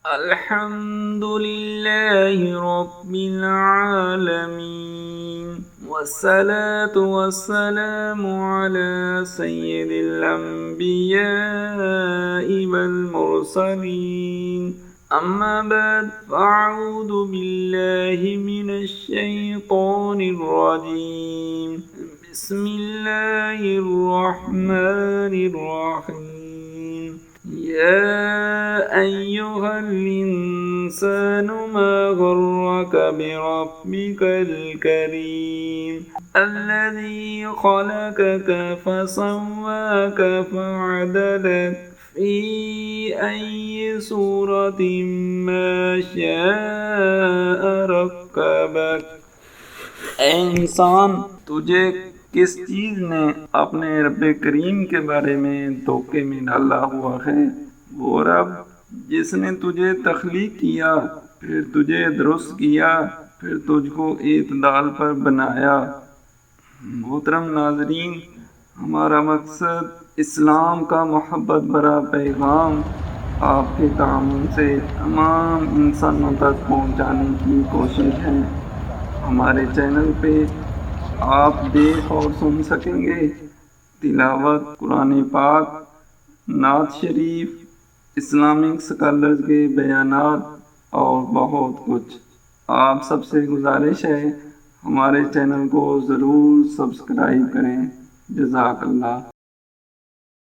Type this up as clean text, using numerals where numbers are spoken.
अल्हम्दुलिल्लाहि रब्बिल आलमीन वस्सलातु वस्सलामु अला सय्यिदिल अंबियाइ वल मुरसलीन अम्मा बाद फ़अऊज़ु बिल्लाहि मिनश शैतानिर रजीम बिस्मिल्लाहिर रहमानिर रहीम या अय्युहल इंसानु मा गर्रक बिरब्बिकल करीम अल्लज़ी खलक़क फसव्वाक फअदलक फ़ी अय्यि सूरतिन मा शाअ रक्कबक। ऐ इंसान, तुझे किस चीज़ ने अपने रब करीम के बारे में धोखे में डाला हुआ है? वो रब जिसने तुझे तख्लीक किया, फिर तुझे दुरुस्त किया, फिर तुझको एतदाल पर बनाया। मोहतरम नाज़रीन, हमारा मकसद इस्लाम का मोहब्बत भरा पैगाम आपके तामुन से तमाम इंसानों तक पहुँचाने की कोशिश है। हमारे चैनल पे आप देख और सुन सकेंगे तिलावत कुरान पाक, नात शरीफ, इस्लामिक स्कॉलर्स के बयानात और बहुत कुछ। आप सबसे गुजारिश है हमारे चैनल को ज़रूर सब्सक्राइब करें। जज़ाकल्लाह।